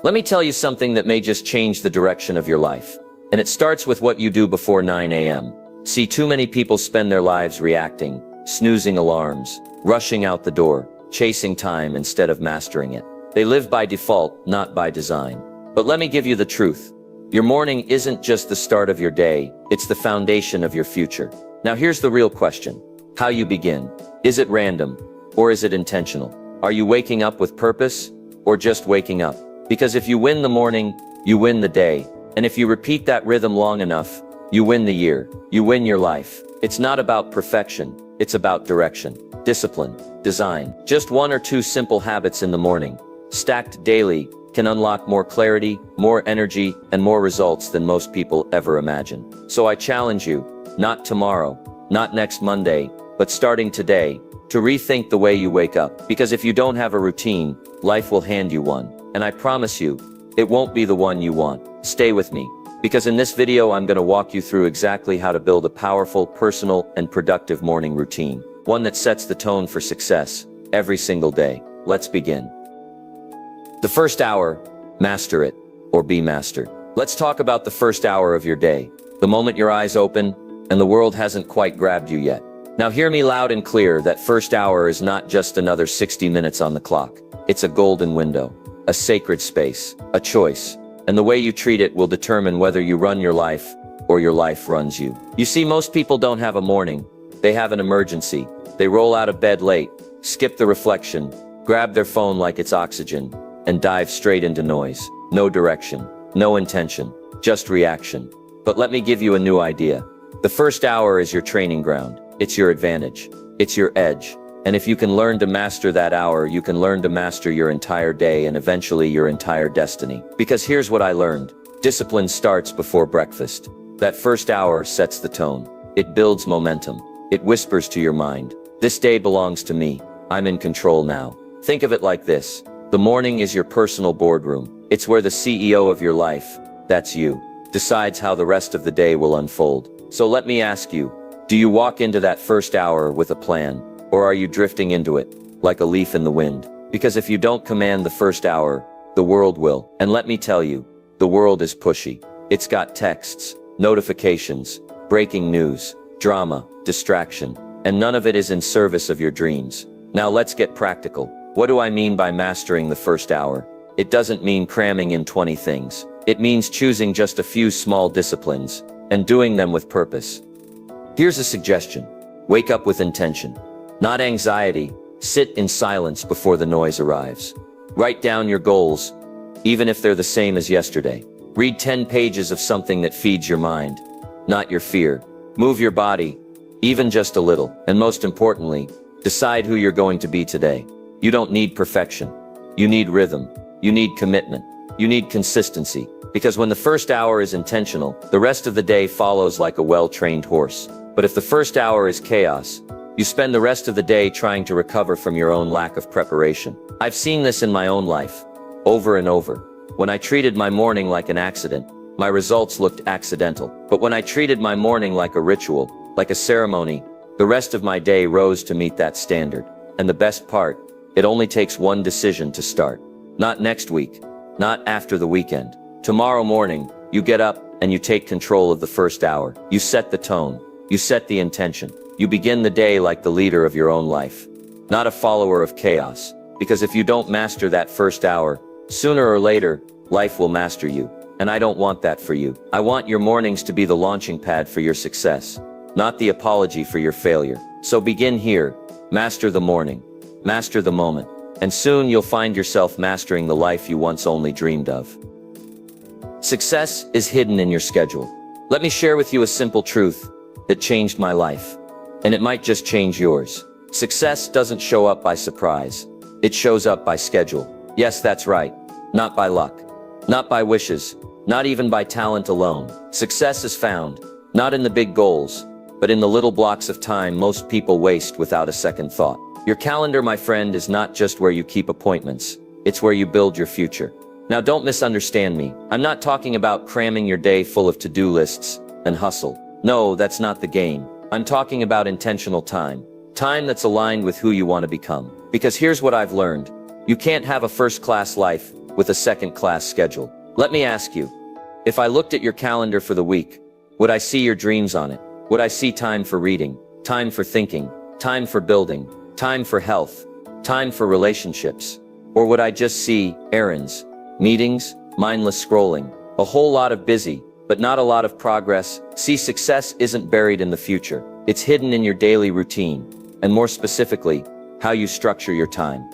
Let me tell you something that may just change the direction of your life. And it starts with what you do before 9 a.m. See, too many people spend their lives reacting, snoozing alarms, rushing out the door, chasing time instead of mastering it. They live by default, not by design. But let me give you the truth. Your morning isn't just the start of your day, it's the foundation of your future. Now here's the real question. How you begin. Is it random? Or is it intentional? Are you waking up with purpose? Or just waking up? Because if you win the morning, you win the day. And if you repeat that rhythm long enough, you win the year. You win your life. It's not about perfection. It's about direction, discipline, design. Just 1 or 2 simple habits in the morning, stacked daily, can unlock more clarity, more energy, and more results than most people ever imagine. So I challenge you, not tomorrow, not next Monday, but starting today, to rethink the way you wake up. Because if you don't have a routine, life will hand you one. And I promise you, it won't be the one you want. Stay with me. Because in this video, I'm going to walk you through exactly how to build a powerful, personal, and productive morning routine. One that sets the tone for success every single day. Let's begin. The first hour, master it, or be mastered. Let's talk about the first hour of your day. The moment your eyes open, and the world hasn't quite grabbed you yet. Now hear me loud and clear, that first hour is not just another 60 minutes on the clock. It's a golden window, a sacred space, a choice. And the way you treat it will determine whether you run your life, or your life runs you. You see, most people don't have a morning. They have an emergency. They roll out of bed late, skip the reflection, grab their phone like it's oxygen, and dive straight into noise. No direction, no intention, just reaction. But let me give you a new idea. The first hour is your training ground. It's your advantage. It's your edge. And if you can learn to master that hour, you can learn to master your entire day and eventually your entire destiny. Because here's what I learned. Discipline starts before breakfast. That first hour sets the tone. It builds momentum. It whispers to your mind, this day belongs to me. I'm in control now. Think of it like this. The morning is your personal boardroom. It's where the CEO of your life, that's you, decides how the rest of the day will unfold. So let me ask you, do you walk into that first hour with a plan? Or are you drifting into it, like a leaf in the wind? Because if you don't command the first hour, the world will. And let me tell you, the world is pushy. It's got texts, notifications, breaking news, drama, distraction, and none of it is in service of your dreams. Now let's get practical. What do I mean by mastering the first hour? It doesn't mean cramming in 20 things. It means choosing just a few small disciplines, and doing them with purpose. Here's a suggestion. Wake up with intention. Not anxiety. Sit in silence before the noise arrives. Write down your goals, even if they're the same as yesterday. Read 10 pages of something that feeds your mind, not your fear. Move your body, even just a little. And most importantly, decide who you're going to be today. You don't need perfection. You need rhythm. You need commitment. You need consistency. Because when the first hour is intentional, the rest of the day follows like a well-trained horse. But if the first hour is chaos, you spend the rest of the day trying to recover from your own lack of preparation. I've seen this in my own life, over and over. When I treated my morning like an accident, my results looked accidental. But when I treated my morning like a ritual, like a ceremony, the rest of my day rose to meet that standard. And the best part, it only takes one decision to start. Not next week, not after the weekend. Tomorrow morning, you get up and you take control of the first hour. You set the tone. You set the intention. You begin the day like the leader of your own life, not a follower of chaos. Because if you don't master that first hour, sooner or later, life will master you. And I don't want that for you. I want your mornings to be the launching pad for your success, not the apology for your failure. So begin here. Master the morning. Master the moment. And soon you'll find yourself mastering the life you once only dreamed of. Success is hidden in your schedule. Let me share with you a simple truth that changed my life. And it might just change yours. Success doesn't show up by surprise. It shows up by schedule. Yes, that's right. Not by luck. Not by wishes. Not even by talent alone. Success is found, not in the big goals, but in the little blocks of time most people waste without a second thought. Your calendar, my friend, is not just where you keep appointments. It's where you build your future. Now don't misunderstand me. I'm not talking about cramming your day full of to-do lists and hustle. No, that's not the game. I'm talking about intentional time. Time that's aligned with who you want to become. Because here's what I've learned. You can't have a first-class life with a second-class schedule. Let me ask you, if I looked at your calendar for the week, would I see your dreams on it? Would I see time for reading, time for thinking, time for building, time for health, time for relationships? Or would I just see errands, meetings, mindless scrolling, a whole lot of busy, but not a lot of progress? See, success isn't buried in the future. It's hidden in your daily routine, and more specifically, how you structure your time.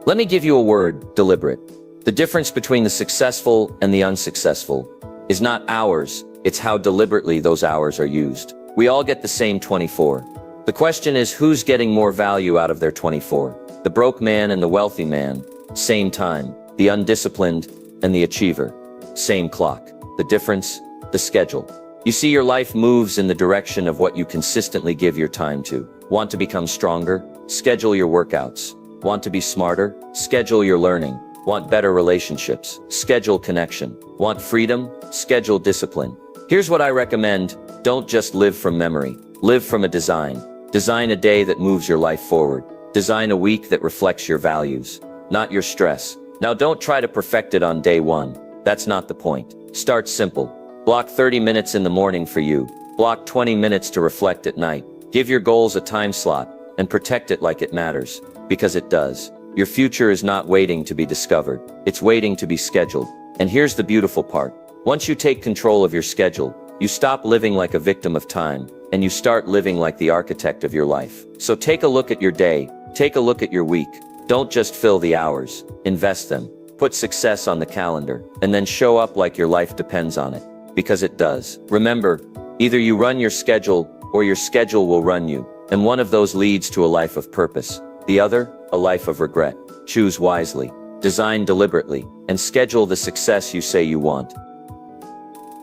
Let me give you a word: deliberate. The difference between the successful and the unsuccessful is not hours, it's how deliberately those hours are used. We all get the same 24. The question is, who's getting more value out of their 24? The broke man and the wealthy man, same time. The undisciplined and the achiever, same clock. The difference, the schedule. You see, your life moves in the direction of what you consistently give your time to. Want to become stronger? Schedule your workouts. Want to be smarter? Schedule your learning. Want better relationships? Schedule connection. Want freedom? Schedule discipline. Here's what I recommend: don't just live from memory. Live from a design. Design a day that moves your life forward. Design a week that reflects your values, not your stress. Now, don't try to perfect it on day one. That's not the point. Start simple. Block 30 minutes in the morning for you. Block 20 minutes to reflect at night. Give your goals a time slot and protect it like it matters, because it does. Your future is not waiting to be discovered. It's waiting to be scheduled. And here's the beautiful part. Once you take control of your schedule, you stop living like a victim of time, and you start living like the architect of your life. So take a look at your day. Take a look at your week. Don't just fill the hours. Invest them. Put success on the calendar, and then show up like your life depends on it, because it does. Remember, either you run your schedule, or your schedule will run you, and one of those leads to a life of purpose. The other, a life of regret. Choose wisely, design deliberately, and schedule the success you say you want.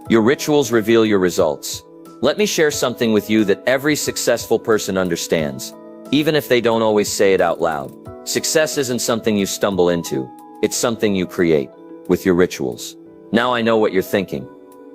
Your rituals reveal your results. Let me share something with you that every successful person understands, even if they don't always say it out loud. Success isn't something you stumble into. It's something you create with your rituals. Now I know what you're thinking.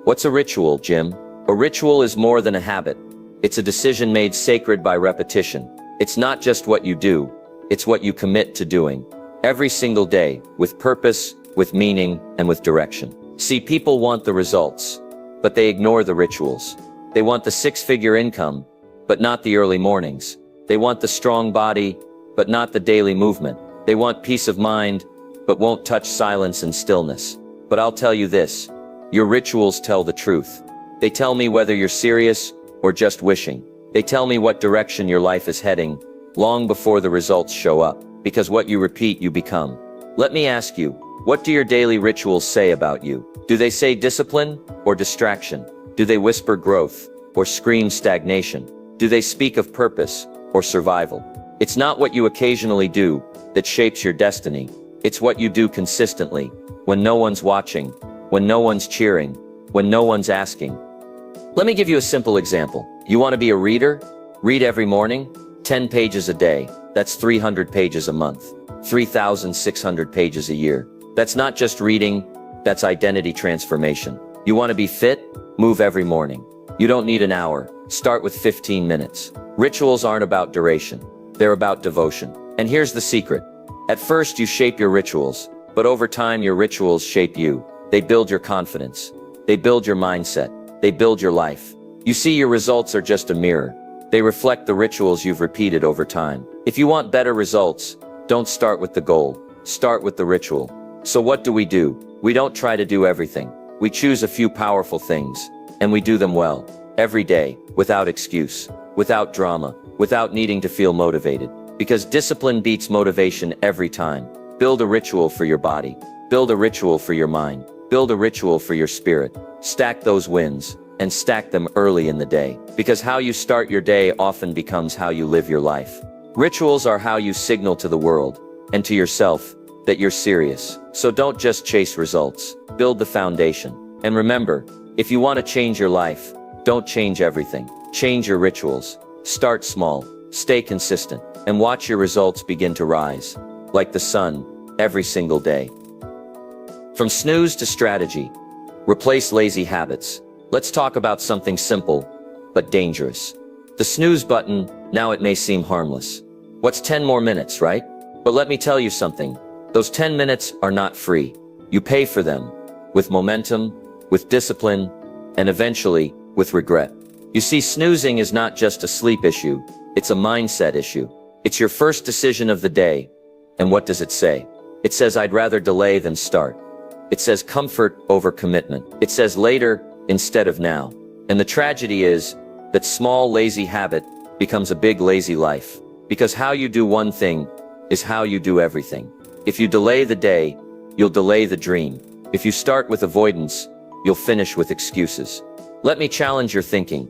What's a ritual, Jim? A ritual is more than a habit. It's a decision made sacred by repetition. It's not just what you do, it's what you commit to doing every single day, with purpose, with meaning, and with direction. See, people want the results, but they ignore the rituals. They want the six-figure income, but not the early mornings. They want the strong body, but not the daily movement. They want peace of mind, but won't touch silence and stillness. But I'll tell you this, your rituals tell the truth. They tell me whether you're serious or just wishing. They tell me what direction your life is heading, long before the results show up, because what you repeat, you become. Let me ask you, what do your daily rituals say about you? Do they say discipline or distraction? Do they whisper growth or scream stagnation? Do they speak of purpose or survival? It's not what you occasionally do that shapes your destiny. It's what you do consistently, when no one's watching, when no one's cheering, when no one's asking. Let me give you a simple example. You want to be a reader? Read every morning, 10 pages a day. That's 300 pages a month, 3,600 pages a year. That's not just reading, that's identity transformation. You want to be fit? Move every morning. You don't need an hour. Start with 15 minutes. Rituals aren't about duration. They're about devotion. And here's the secret. At first you shape your rituals, but over time your rituals shape you. They build your confidence. They build your mindset. They build your life. You see, your results are just a mirror. They reflect the rituals you've repeated over time. If you want better results, don't start with the goal. Start with the ritual. So what do? We don't try to do everything. We choose a few powerful things, and we do them well, every day, without excuse, without drama, without needing to feel motivated. Because discipline beats motivation every time. Build a ritual for your body. Build a ritual for your mind. Build a ritual for your spirit. Stack those wins, and stack them early in the day. Because how you start your day often becomes how you live your life. Rituals are how you signal to the world, and to yourself, that you're serious. So don't just chase results. Build the foundation. And remember, if you want to change your life, don't change everything. Change your rituals. Start small. Stay consistent. And watch your results begin to rise, like the sun, every single day. From snooze to strategy. Replace lazy habits. Let's talk about something simple, but dangerous. The snooze button. Now it may seem harmless. What's 10 more minutes, right? But let me tell you something. Those 10 minutes are not free. You pay for them with momentum, with discipline, and eventually with regret. You see, snoozing is not just a sleep issue, it's a mindset issue. It's your first decision of the day. And what does it say? It says, I'd rather delay than start. It says comfort over commitment. It says later instead of now. And the tragedy is that small lazy habit becomes a big lazy life. Because how you do one thing is how you do everything. If you delay the day, you'll delay the dream. If you start with avoidance, you'll finish with excuses. Let me challenge your thinking.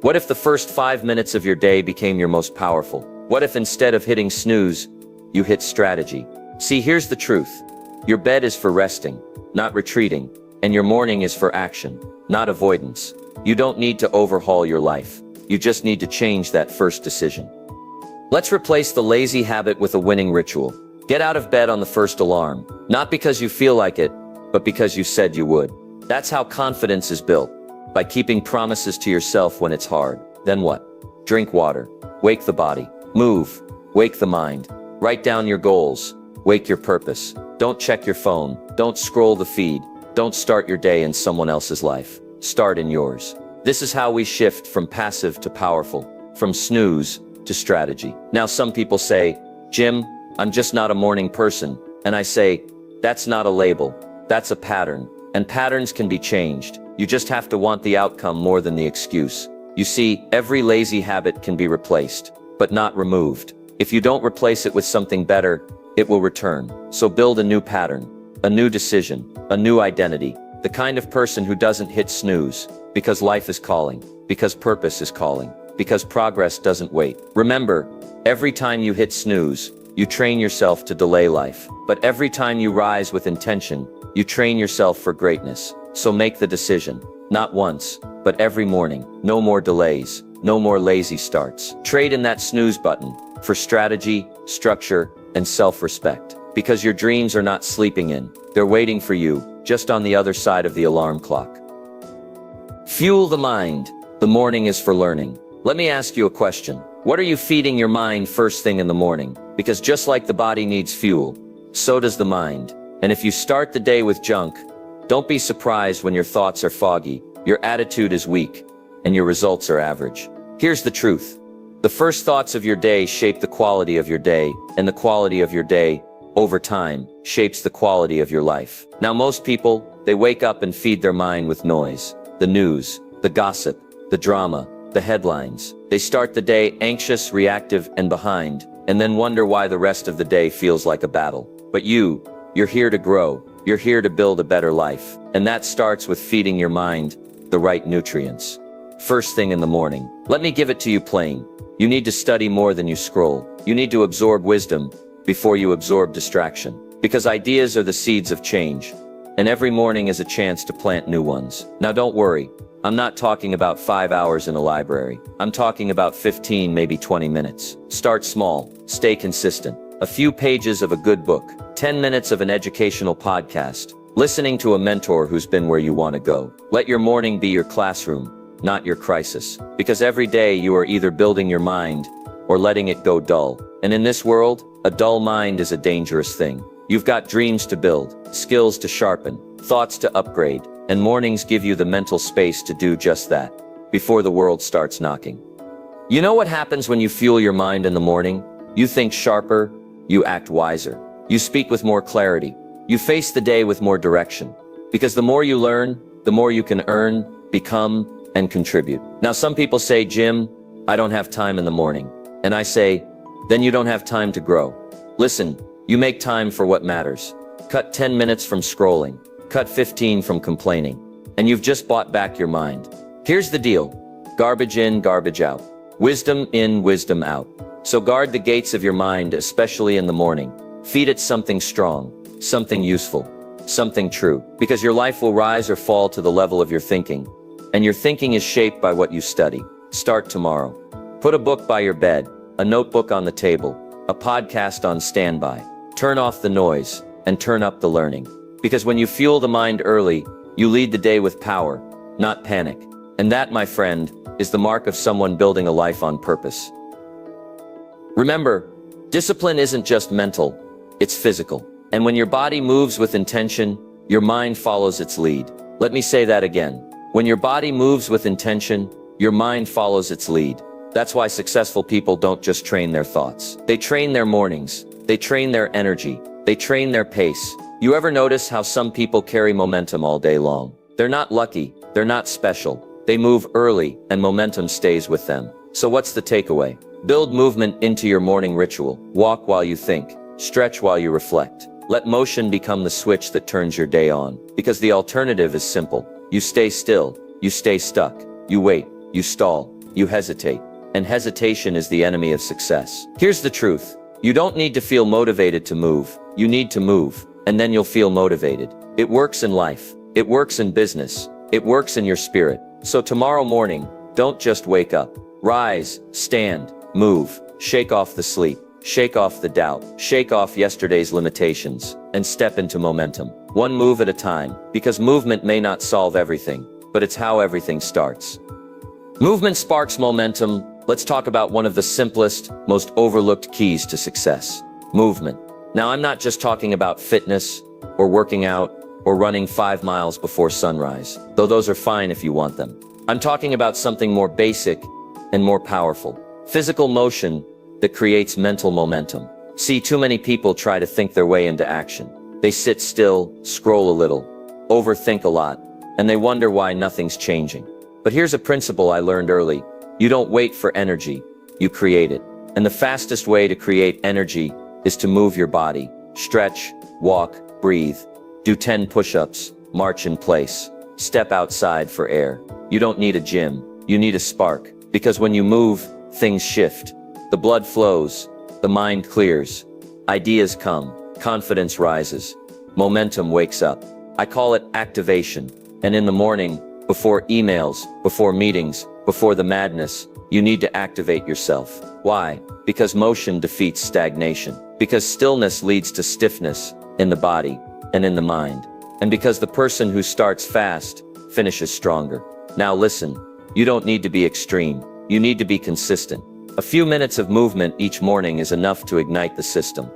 What if the first 5 minutes of your day became your most powerful? What if instead of hitting snooze, you hit strategy? See, here's the truth. Your bed is for resting, not retreating, and your morning is for action, not avoidance. You don't need to overhaul your life. You just need to change that first decision. Let's replace the lazy habit with a winning ritual. Get out of bed on the first alarm, not because you feel like it, but because you said you would. That's how confidence is built, by keeping promises to yourself when it's hard. Then what? Drink water, wake the body, move, wake the mind, write down your goals, wake your purpose. Don't check your phone, don't scroll the feed, don't start your day in someone else's life. Start in yours. This is how we shift from passive to powerful, from snooze to strategy. Now some people say, Jim, I'm just not a morning person. And I say, that's not a label, that's a pattern. And patterns can be changed. You just have to want the outcome more than the excuse. You see, every lazy habit can be replaced, but not removed. If you don't replace it with something better, it will return. So build a new pattern, a new decision, a new identity. The kind of person who doesn't hit snooze, because life is calling, because purpose is calling, because progress doesn't wait. Remember, every time you hit snooze, you train yourself to delay life. But every time you rise with intention, you train yourself for greatness. So make the decision, not once, but every morning. No more delays, no more lazy starts. Trade in that snooze button for strategy, structure, and self-respect. Because your dreams are not sleeping in, they're waiting for you, just on the other side of the alarm clock. Fuel the mind. The morning is for learning. Let me ask you a question. What are you feeding your mind first thing in the morning? Because just like the body needs fuel, so does the mind. And if you start the day with junk, don't be surprised when your thoughts are foggy, your attitude is weak, and your results are average. Here's the truth. The first thoughts of your day shape the quality of your day, and the quality of your day, over time, shapes the quality of your life. Now most people, they wake up and feed their mind with noise. The news, the gossip, the drama, the headlines. They start the day anxious, reactive, and behind, and then wonder why the rest of the day feels like a battle. But you're here to grow. You're here to build a better life. And that starts with feeding your mind the right nutrients. First thing in the morning. Let me give it to you plain. You need to study more than you scroll. You need to absorb wisdom before you absorb distraction. Because ideas are the seeds of change. And every morning is a chance to plant new ones. Now don't worry. I'm not talking about 5 hours in a library. I'm talking about 15, maybe 20 minutes. Start small. Stay consistent. A few pages of a good book. 10 minutes of an educational podcast. Listening to a mentor who's been where you want to go. Let your morning be your classroom, not your crisis. Because every day you are either building your mind or letting it go dull. And in this world, a dull mind is a dangerous thing. You've got dreams to build, skills to sharpen, thoughts to upgrade, and mornings give you the mental space to do just that, before the world starts knocking. You know what happens when you fuel your mind in the morning? You think sharper, you act wiser. You speak with more clarity. You face the day with more direction. Because the more you learn, the more you can earn, become, and contribute. Now some people say, Jim, I don't have time in the morning. And I say, then you don't have time to grow. Listen, you make time for what matters. Cut 10 minutes from scrolling. Cut 15 from complaining. And you've just bought back your mind. Here's the deal. Garbage in, garbage out. Wisdom in, wisdom out. So guard the gates of your mind, especially in the morning. Feed it something strong, something useful, something true. Because your life will rise or fall to the level of your thinking. And your thinking is shaped by what you study. Start tomorrow. Put a book by your bed, a notebook on the table, a podcast on standby. Turn off the noise and turn up the learning. Because when you fuel the mind early, you lead the day with power, not panic. And that, my friend, is the mark of someone building a life on purpose. Remember, discipline isn't just mental, it's physical. And when your body moves with intention, your mind follows its lead. Let me say that again. When your body moves with intention, your mind follows its lead. That's why successful people don't just train their thoughts. They train their mornings. They train their energy. They train their pace. You ever notice how some people carry momentum all day long? They're not lucky. They're not special. They move early, and momentum stays with them. So what's the takeaway? Build movement into your morning ritual. Walk while you think. Stretch while you reflect. Let motion become the switch that turns your day on. Because the alternative is simple. You stay still. You stay stuck. You wait. You stall. You hesitate. And hesitation is the enemy of success. Here's the truth. You don't need to feel motivated to move. You need to move, and then you'll feel motivated. It works in life. It works in business. It works in your spirit. So tomorrow morning, don't just wake up. Rise, stand, move, shake off the sleep, shake off the doubt, shake off yesterday's limitations, and step into momentum. One move at a time, because movement may not solve everything, but it's how everything starts. Movement sparks momentum. Let's talk about one of the simplest, most overlooked keys to success. Movement. Now, I'm not just talking about fitness, or working out, or running 5 miles before sunrise, though those are fine if you want them. I'm talking about something more basic and more powerful. Physical motion that creates mental momentum. See, too many people try to think their way into action. They sit still, scroll a little, overthink a lot, and they wonder why nothing's changing. But here's a principle I learned early. You don't wait for energy, you create it. And the fastest way to create energy is to move your body. Stretch, walk, breathe. Do 10 push-ups, march in place. Step outside for air. You don't need a gym, you need a spark. Because when you move, things shift. The blood flows, the mind clears. Ideas come, confidence rises. Momentum wakes up. I call it activation. And in the morning, before emails, before meetings, before the madness, you need to activate yourself. Why? Because motion defeats stagnation. Because stillness leads to stiffness in the body and in the mind. And because the person who starts fast finishes stronger. Now listen, you don't need to be extreme. You need to be consistent. A few minutes of movement each morning is enough to ignite the system.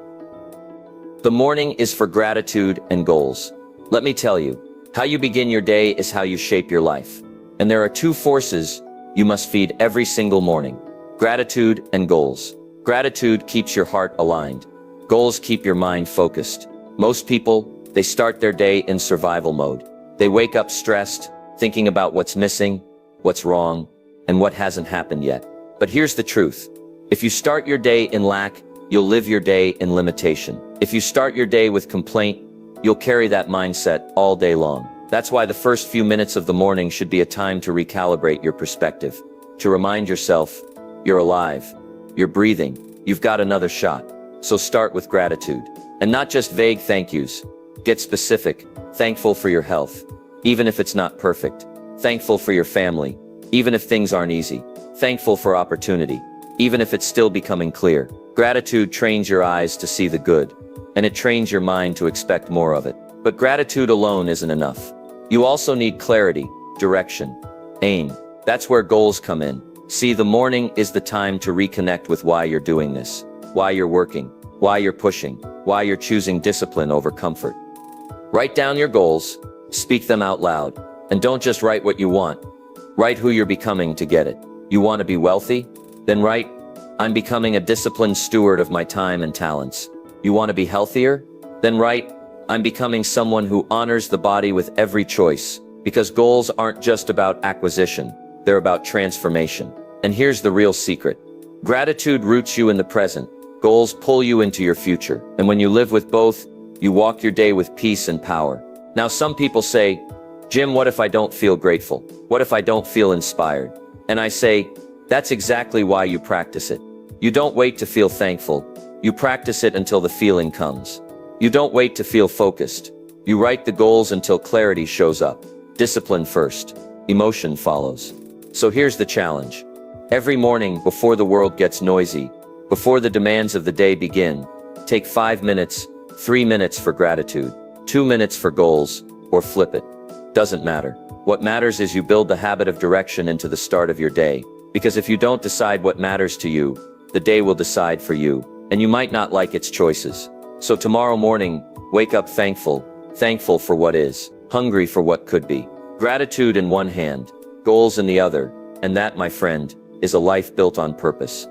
The morning is for gratitude and goals. Let me tell you, how you begin your day is how you shape your life. And there are 2 forces you must feed every single morning: gratitude and goals. Gratitude keeps your heart aligned. Goals keep your mind focused. Most people, they start their day in survival mode. They wake up stressed, thinking about what's missing, what's wrong, and what hasn't happened yet. But here's the truth. If you start your day in lack, you'll live your day in limitation. If you start your day with complaint, you'll carry that mindset all day long. That's why the first few minutes of the morning should be a time to recalibrate your perspective, to remind yourself, you're alive, you're breathing, you've got another shot. So start with gratitude. And not just vague thank yous. Get specific, thankful for your health, even if it's not perfect. Thankful for your family, even if things aren't easy. Thankful for opportunity, even if it's still becoming clear. Gratitude trains your eyes to see the good, and it trains your mind to expect more of it. But gratitude alone isn't enough. You also need clarity, direction, aim. That's where goals come in. See, the morning is the time to reconnect with why you're doing this, why you're working, why you're pushing, why you're choosing discipline over comfort. Write down your goals, speak them out loud, and don't just write what you want. Write who you're becoming to get it. You want to be wealthy? Then write, I'm becoming a disciplined steward of my time and talents. You want to be healthier? Then write, I'm becoming someone who honors the body with every choice. Because goals aren't just about acquisition, they're about transformation. And here's the real secret. Gratitude roots you in the present. Goals pull you into your future. And when you live with both, you walk your day with peace and power. Now some people say, Jim, what if I don't feel grateful? What if I don't feel inspired? And I say, that's exactly why you practice it. You don't wait to feel thankful. You practice it until the feeling comes. You don't wait to feel focused. You write the goals until clarity shows up. Discipline first. Emotion follows. So here's the challenge. Every morning before the world gets noisy, before the demands of the day begin, take 5 minutes, 3 minutes for gratitude, 2 minutes for goals, or flip it. Doesn't matter. What matters is you build the habit of direction into the start of your day. Because if you don't decide what matters to you, the day will decide for you, and you might not like its choices. So tomorrow morning, wake up thankful, thankful for what is, hungry for what could be. Gratitude in one hand, goals in the other, and that, my friend, is a life built on purpose.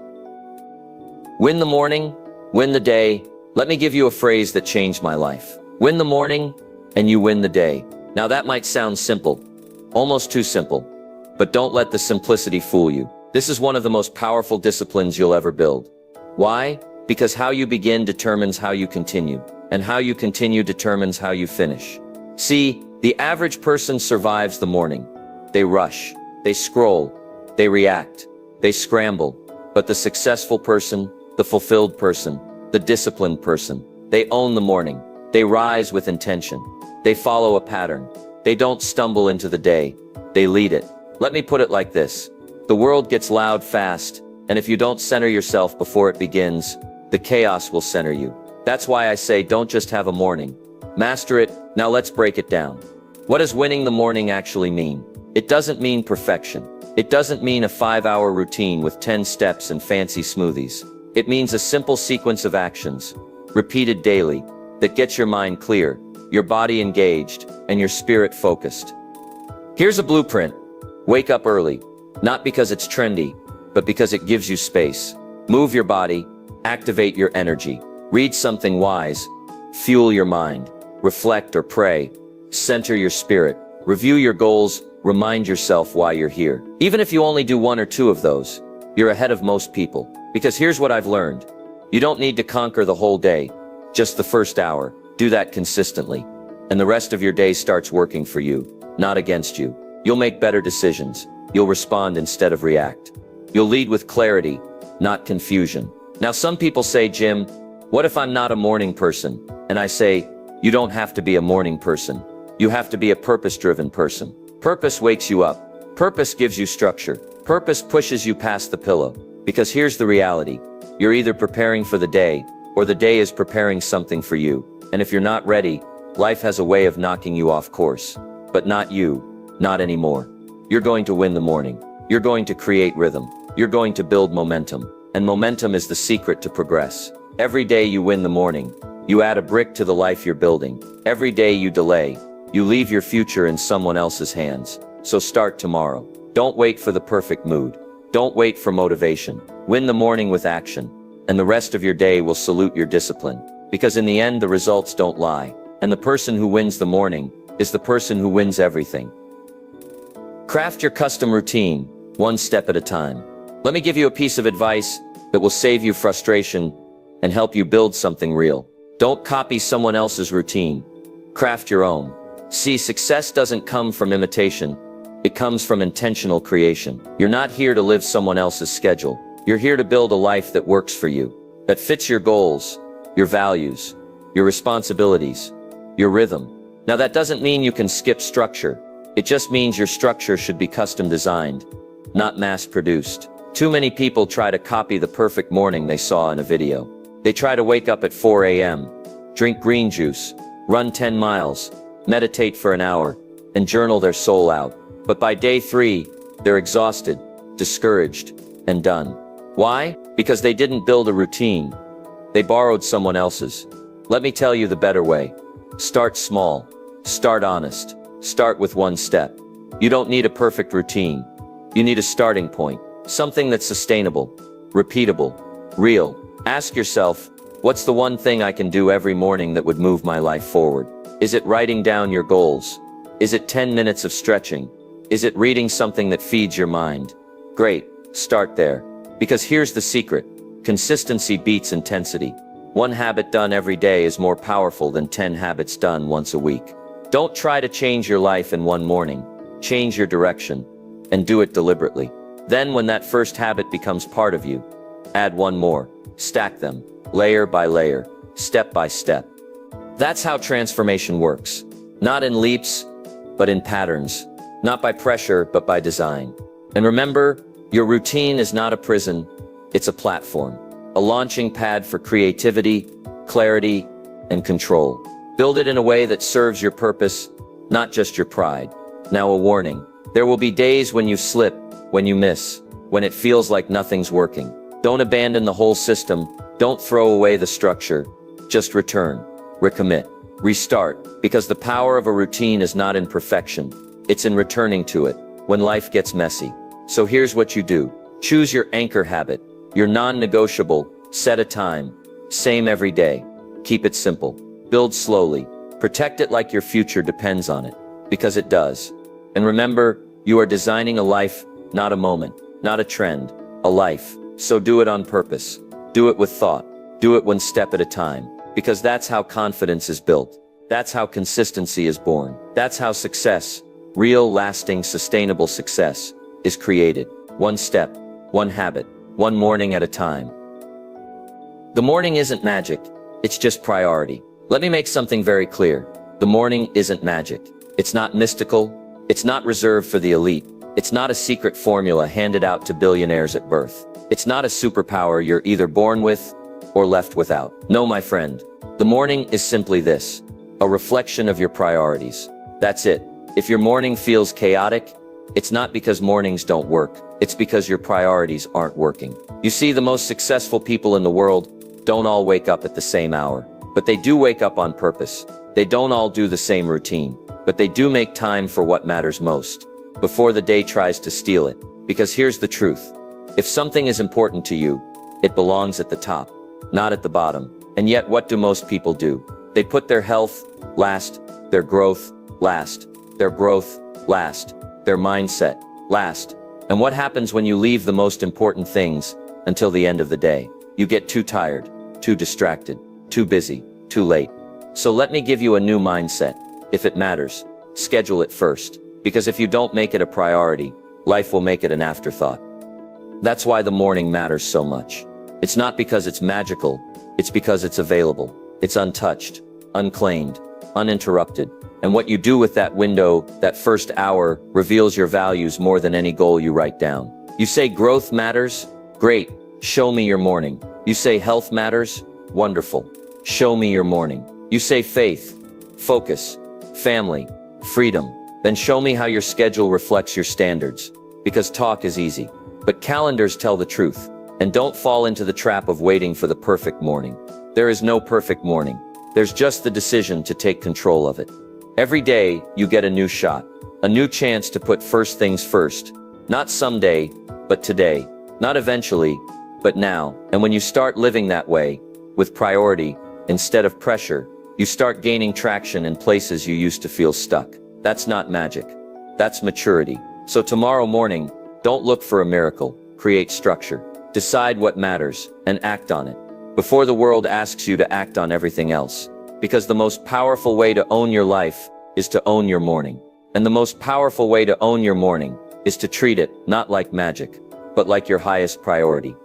Win the morning, win the day. Let me give you a phrase that changed my life. Win the morning, and you win the day. Now that might sound simple, almost too simple, but don't let the simplicity fool you. This is one of the most powerful disciplines you'll ever build. Why? Because how you begin determines how you continue, and how you continue determines how you finish. See, the average person survives the morning. They rush, they scroll, they react, they scramble. But the successful person, the fulfilled person, the disciplined person, they own the morning. They rise with intention. They follow a pattern. They don't stumble into the day. They lead it. Let me put it like this. The world gets loud fast, and if you don't center yourself before it begins, the chaos will center you. That's why I say don't just have a morning. Master it. Now let's break it down. What does winning the morning actually mean? It doesn't mean perfection. It doesn't mean a 5-hour routine with 10 steps and fancy smoothies. It means a simple sequence of actions, repeated daily, that gets your mind clear, your body engaged, and your spirit focused. Here's a blueprint. Wake up early, not because it's trendy, but because it gives you space. Move your body, activate your energy, read something wise, fuel your mind, reflect or pray, center your spirit, review your goals, remind yourself why you're here. Even if you only do 1 or 2 of those, you're ahead of most people. Because here's what I've learned. You don't need to conquer the whole day, just the first hour. Do that consistently, and the rest of your day starts working for you, not against you. You'll make better decisions. You'll respond instead of react. You'll lead with clarity, not confusion. Now some people say, Jim, what if I'm not a morning person? And I say, you don't have to be a morning person. You have to be a purpose-driven person. Purpose wakes you up. Purpose gives you structure. Purpose pushes you past the pillow. Because here's the reality. You're either preparing for the day, or the day is preparing something for you. And if you're not ready, life has a way of knocking you off course. But not you, not anymore. You're going to win the morning. You're going to create rhythm. You're going to build momentum. And momentum is the secret to progress. Every day you win the morning, you add a brick to the life you're building. Every day you delay, you leave your future in someone else's hands. So start tomorrow. Don't wait for the perfect mood. Don't wait for motivation. Win the morning with action, and the rest of your day will salute your discipline. Because in the end, the results don't lie. And the person who wins the morning is the person who wins everything. Craft your custom routine, 1 step at a time. Let me give you a piece of advice that will save you frustration and help you build something real. Don't copy someone else's routine. Craft your own. See, success doesn't come from imitation. It comes from intentional creation. You're not here to live someone else's schedule. You're here to build a life that works for you, that fits your goals, your values, your responsibilities, your rhythm. Now that doesn't mean you can skip structure. It just means your structure should be custom designed, not mass-produced. Too many people try to copy the perfect morning they saw in a video. They try to wake up at 4 a.m., drink green juice, run 10 miles, meditate for an hour, and journal their soul out. But by day 3, they're exhausted, discouraged, and done. Why? Because they didn't build a routine. They borrowed someone else's. Let me tell you the better way. Start small. Start honest. Start with 1 step. You don't need a perfect routine. You need a starting point. Something that's sustainable, repeatable, real. Ask yourself, what's the one thing I can do every morning that would move my life forward? Is it writing down your goals? Is it 10 minutes of stretching? Is it reading something that feeds your mind? Great, start there. Because here's the secret. Consistency beats intensity. 1 habit done every day is more powerful than 10 habits done once a week. Don't try to change your life in 1 morning. Change your direction, and do it deliberately. Then when that first habit becomes part of you, add 1 more. Stack them, layer by layer, step by step. That's how transformation works. Not in leaps, but in patterns. Not by pressure, but by design. And remember, your routine is not a prison, it's a platform. A launching pad for creativity, clarity, and control. Build it in a way that serves your purpose, not just your pride. Now a warning. There will be days when you slip, when you miss, when it feels like nothing's working. Don't abandon the whole system. Don't throw away the structure. Just return. Recommit. Restart, because the power of a routine is not in perfection. It's in returning to it when life gets messy. So here's what you do. Choose your anchor habit, your non-negotiable, set a time, same every day. Keep it simple. Build slowly. Protect it like your future depends on it, because it does. And remember, you are designing a life, not a moment, not a trend, a life. So do it on purpose. Do it with thought. Do it one step at a time, because that's how confidence is built. That's how consistency is born. That's how success, real, lasting, sustainable success, is created. One step, one habit, one morning at a time. The morning isn't magic, it's just priority. Let me make something very clear. The morning isn't magic. It's not mystical. It's not reserved for the elite. It's not a secret formula handed out to billionaires at birth. It's not a superpower you're either born with or left without. No, my friend. The morning is simply this, a reflection of your priorities. That's it. If your morning feels chaotic, it's not because mornings don't work. It's because your priorities aren't working. You see, the most successful people in the world don't all wake up at the same hour, but they do wake up on purpose. They don't all do the same routine, but they do make time for what matters most, before the day tries to steal it. Because here's the truth. If something is important to you, it belongs at the top, not at the bottom. And yet, what do most people do? They put their health last, their growth last, their growth last, their mindset last. And what happens when you leave the most important things until the end of the day? You get too tired, too distracted, too busy, too late. So let me give you a new mindset. If it matters, schedule it first. Because if you don't make it a priority, life will make it an afterthought. That's why the morning matters so much. It's not because it's magical, it's because it's available. It's untouched, unclaimed, uninterrupted. And what you do with that window, that first hour, reveals your values more than any goal you write down. You say growth matters? Great. Show me your morning. You say health matters? Wonderful. Show me your morning. You say faith, focus, family, freedom. Then show me how your schedule reflects your standards. Because talk is easy, but calendars tell the truth. And don't fall into the trap of waiting for the perfect morning. There is no perfect morning. There's just the decision to take control of it. Every day, you get a new shot, a new chance to put first things first. Not someday, but today. Not eventually, but now. And when you start living that way, with priority, instead of pressure, you start gaining traction in places you used to feel stuck. That's not magic. That's maturity. So tomorrow morning, don't look for a miracle. Create structure. Decide what matters, and act on it, before the world asks you to act on everything else. Because the most powerful way to own your life is to own your morning. And the most powerful way to own your morning is to treat it not like magic, but like your highest priority.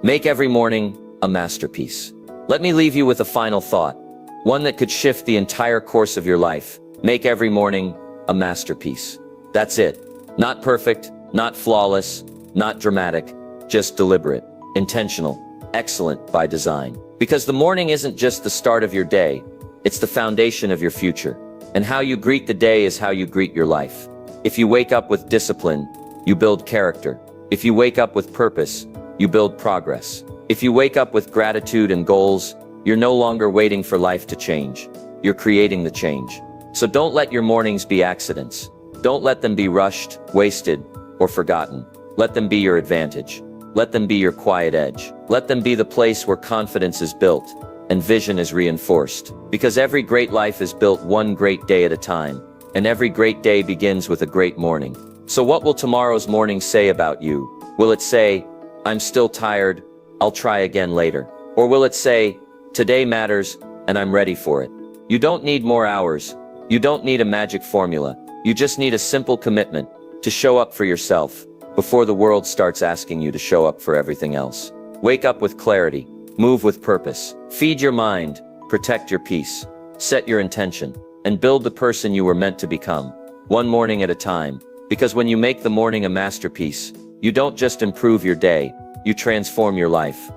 Make every morning a masterpiece. Let me leave you with a final thought, one that could shift the entire course of your life. Make every morning a masterpiece. That's it. Not perfect, not flawless, not dramatic, just deliberate, intentional, excellent by design. Because the morning isn't just the start of your day, it's the foundation of your future. And how you greet the day is how you greet your life. If you wake up with discipline, you build character. If you wake up with purpose, you build progress. If you wake up with gratitude and goals, you're no longer waiting for life to change. You're creating the change. So don't let your mornings be accidents. Don't let them be rushed, wasted, or forgotten. Let them be your advantage. Let them be your quiet edge. Let them be the place where confidence is built and vision is reinforced. Because every great life is built one great day at a time, and every great day begins with a great morning. So what will tomorrow's morning say about you? Will it say, I'm still tired, I'll try again later? Or will it say, today matters, and I'm ready for it? You don't need more hours. You don't need a magic formula. You just need a simple commitment to show up for yourself before the world starts asking you to show up for everything else. Wake up with clarity, move with purpose, feed your mind, protect your peace, set your intention, and build the person you were meant to become, one morning at a time. Because when you make the morning a masterpiece, you don't just improve your day, you transform your life.